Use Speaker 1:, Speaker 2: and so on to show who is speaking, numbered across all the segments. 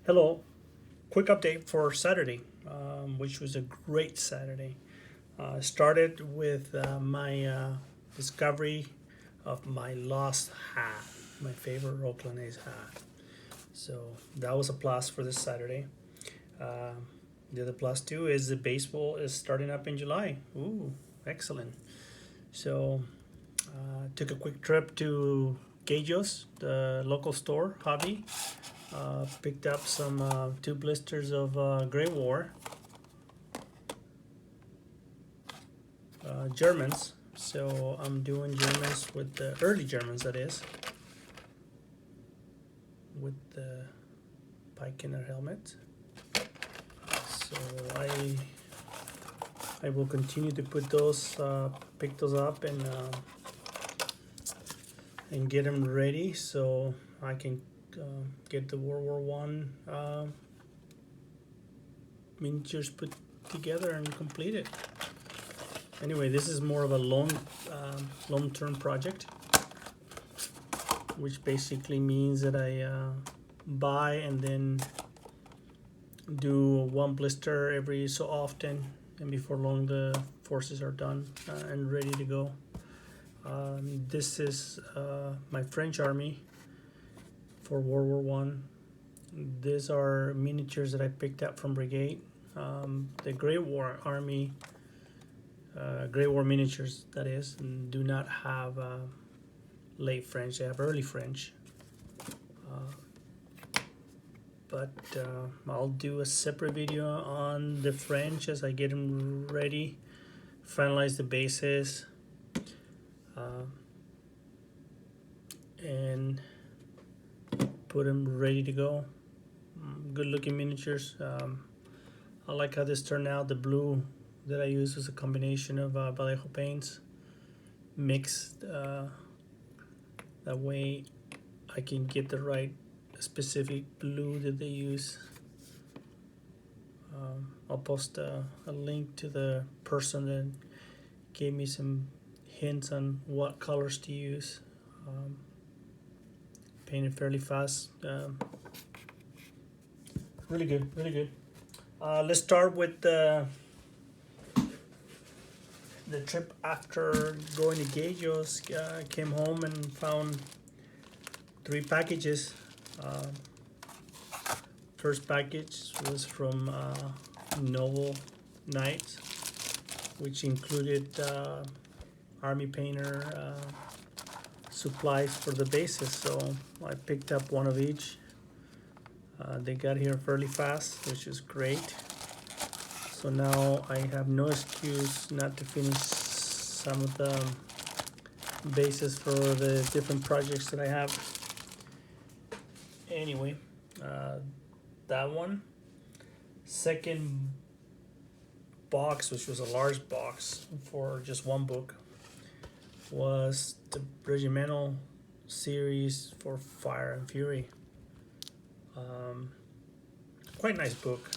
Speaker 1: Hello, quick update for Saturday, which was a great Saturday. Started with my discovery of my lost hat, my favorite Oakland A's hat. So that was a plus for this Saturday. Uh, the other plus too is the baseball is starting up in July. Ooh, excellent. So took a quick trip to Gajos, the local store, hobby. Picked up some two blisters of Grey War Germans. So I'm doing Germans with the early Germans, that is, with the pike in their helmet. So I will continue to put those, pick those up and get them ready so I can get the World War One miniatures put together and complete it. Anyway, this is more of a long-term project, which basically means that I buy and then do one blister every so often, and before long the forces are done and ready to go. This is my French army for World War One. These are miniatures that I picked up from Brigade. The Grey War army, Grey War miniatures, that is, do not have late French. They have early French. But I'll do a separate video on the French as I get them ready, finalize the bases, and put them ready to go. Good looking miniatures. I like how this turned out. The blue that I used was a combination of Vallejo paints mixed. That way I can get the right specific blue that they use. I'll post a link to the person that gave me some hints on what colors to use. Painted fairly fast. Really good, really good. Let's start with the trip after going to Gajos. Came home and found 3 packages. First package was from Novel Knights, which included army painter supplies for the bases. So I picked up one of each. They got here fairly fast, which is great. So now I have no excuse not to finish some of the bases for the different projects that I have. Anyway, that one. Second box, which was a large box for just one book, was the regimental series for Fire and Fury. Quite nice book.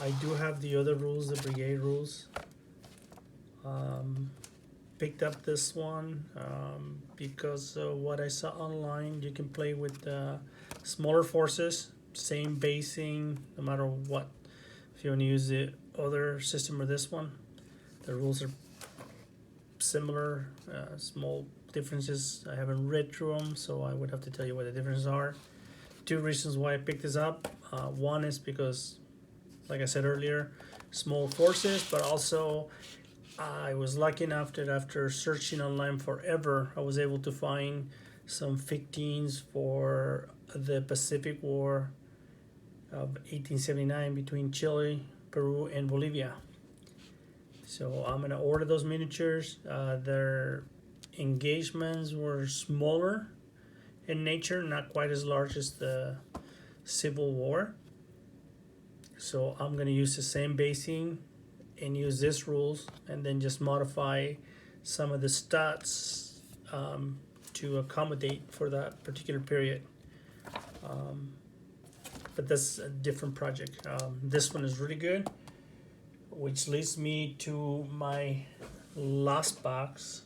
Speaker 1: I do have the other rules, the brigade rules. Picked up this one because what I saw online, you can play with smaller forces, same basing, no matter what. If you want to use the other system or this one, the rules are similar, small differences. I haven't read through them, so I would have to tell you what the differences are. 2 reasons why I picked this up. One is because, like I said earlier, small forces, but also I was lucky enough that after searching online forever, I was able to find some 15s for the Pacific War of 1879 between Chile, Peru, and Bolivia. So I'm gonna order those miniatures. Their engagements were smaller in nature, not quite as large as the Civil War. So I'm gonna use the same basing and use this rules, and then just modify some of the stats to accommodate for that particular period. But that's a different project. This one is really good, which leads me to my last box,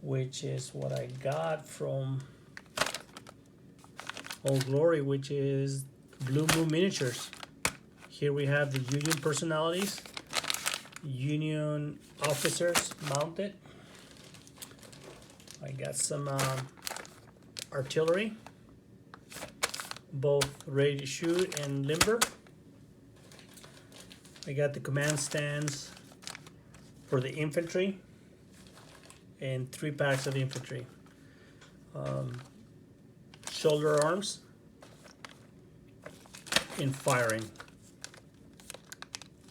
Speaker 1: which is what I got from Old Glory, which is Blue Moon Miniatures. Here we have the Union personalities, Union officers mounted. I got some artillery, both ready to shoot and limber. I got the command stands for the infantry and 3 packs of infantry. Shoulder arms in firing.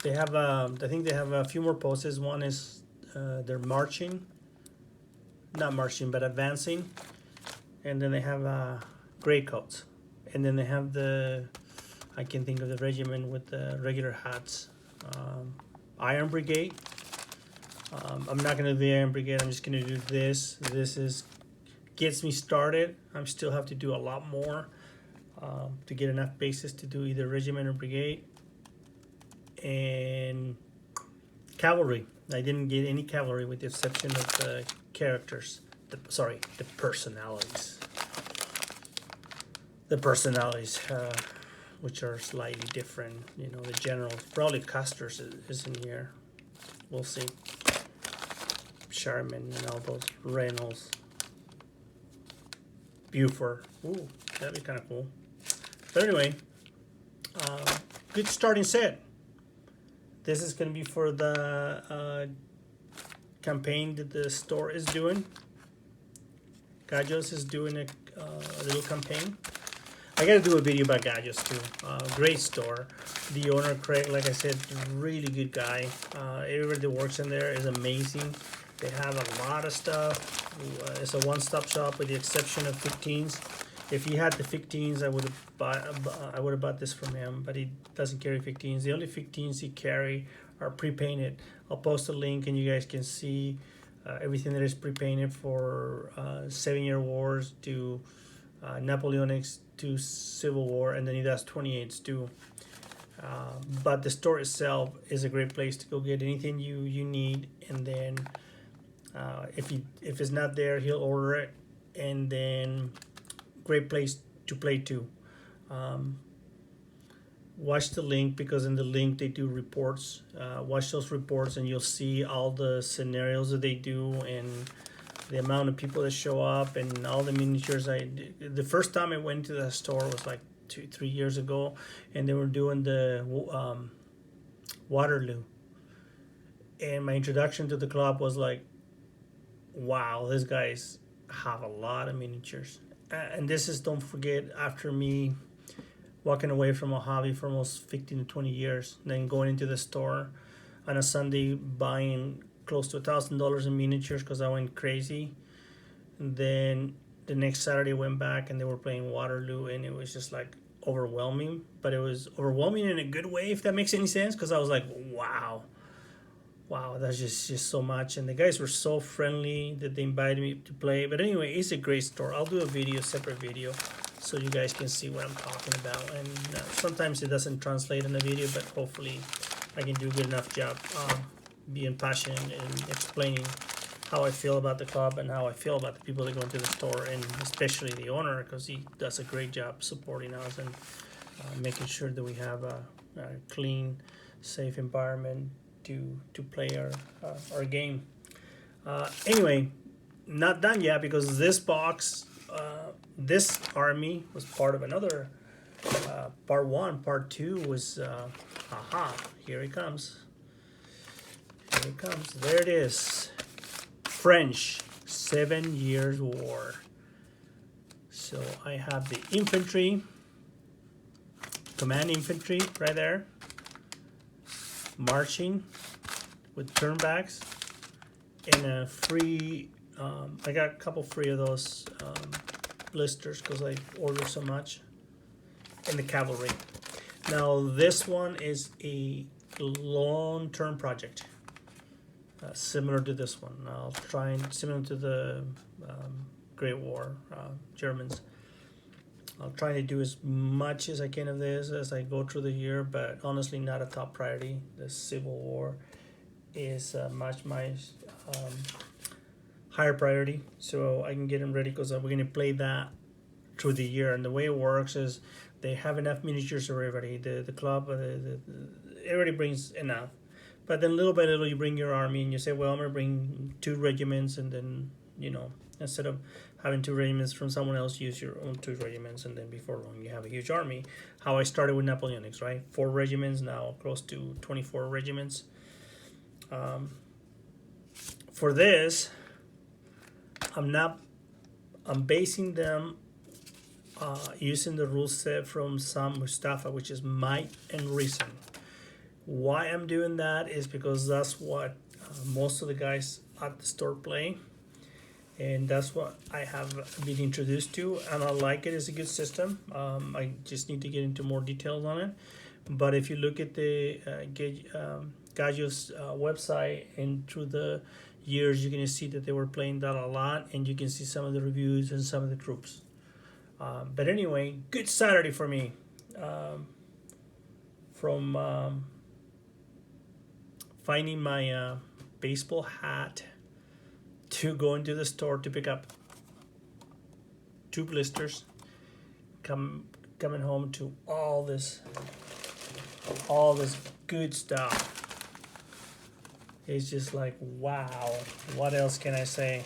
Speaker 1: They have, I think they have a few more poses. One is they're marching, not marching, but advancing. And then they have gray coats. And then they have the, I can think of the regiment with the regular hats. Iron Brigade. I'm not gonna do the Iron Brigade. I'm just gonna do this. This is gets me started. I still have to do a lot more to get enough bases to do either regiment or brigade. And cavalry. I didn't get any cavalry with the exception of the characters. The personalities. The personalities, which are slightly different. You know, the generals. Probably Custer's is in here. We'll see. Sherman and all those. Reynolds. Buford. Ooh, that'd be kind of cool. But anyway, good starting set. This is going to be for the campaign that the store is doing. Gallos is doing a little campaign. I got to do a video about Gallos too. Great store. The owner, Craig, like I said, really good guy. Everybody that works in there is amazing. They have a lot of stuff. It's a one-stop shop with the exception of 15s. If he had the 15s, I would have bought this from him, but he doesn't carry 15s. The only 15s he carry are pre-painted. I'll post a link and you guys can see everything that is pre-painted for 7-Year Wars to Napoleonics to Civil War, and then he does 28s too. But the store itself is a great place to go get anything you need, and then if it's not there, he'll order it, and then great place to play too. Watch the link, because in the link they do reports. Watch those reports and you'll see all the scenarios that they do and the amount of people that show up and all the miniatures. The first time I went to the store was like 2-3 years ago, and they were doing the Waterloo, and my introduction to the club was like, wow, these guys have a lot of miniatures. And this is, don't forget, after me walking away from a hobby for almost 15 to 20 years, then going into the store on a Sunday buying close to $1,000 in miniatures because I went crazy. And then the next Saturday I went back and they were playing Waterloo, and it was just like overwhelming. But it was overwhelming in a good way, if that makes any sense, because I was like, wow, that's just so much. And the guys were so friendly that they invited me to play. But anyway, it's a great store. I'll do a separate video, so you guys can see what I'm talking about. And sometimes it doesn't translate in the video, but hopefully I can do a good enough job being passionate and explaining how I feel about the club and how I feel about the people that go into the store, and especially the owner, because he does a great job supporting us and making sure that we have a clean, safe environment to play our game. Anyway, not done yet, because this box, this army was part of another part 1. Part 2 was here it comes. There it is. French 7 Years War. So I have the infantry, command infantry right there, marching with turnbacks, and a free I got a couple free of those blisters because I ordered so much, and the cavalry. Now this one is a long-term project, similar to this one. I'll try and similar to the Great War, Germans. I'll try to do as much as I can of this as I go through the year, but honestly not a top priority. The Civil War is much my higher priority, so I can get them ready, because we're going to play that through the year. And the way it works is they have enough miniatures for everybody. The club, everybody brings enough. But then little by little, you bring your army and you say, well, I'm going to bring 2 regiments. And then, instead of having 2 regiments from someone else, use your own 2 regiments. And then before long, you have a huge army. How I started with Napoleonics, right? 4 regiments, now close to 24 regiments. For this, I'm basing them using the rule set from Sam Mustafa, which is might and reason. Why I'm doing that is because that's what most of the guys at the store play, and that's what I have been introduced to, and I like it. It's a good system. I just need to get into more details on it. But if you look at the Gallo's website and through the years, you're going to see that they were playing that a lot, and you can see some of the reviews and some of the troops. But anyway, good Saturday for me. From finding my baseball hat to going to the store to pick up 2 blisters, coming home to all this good stuff. It's just like, wow, what else can I say?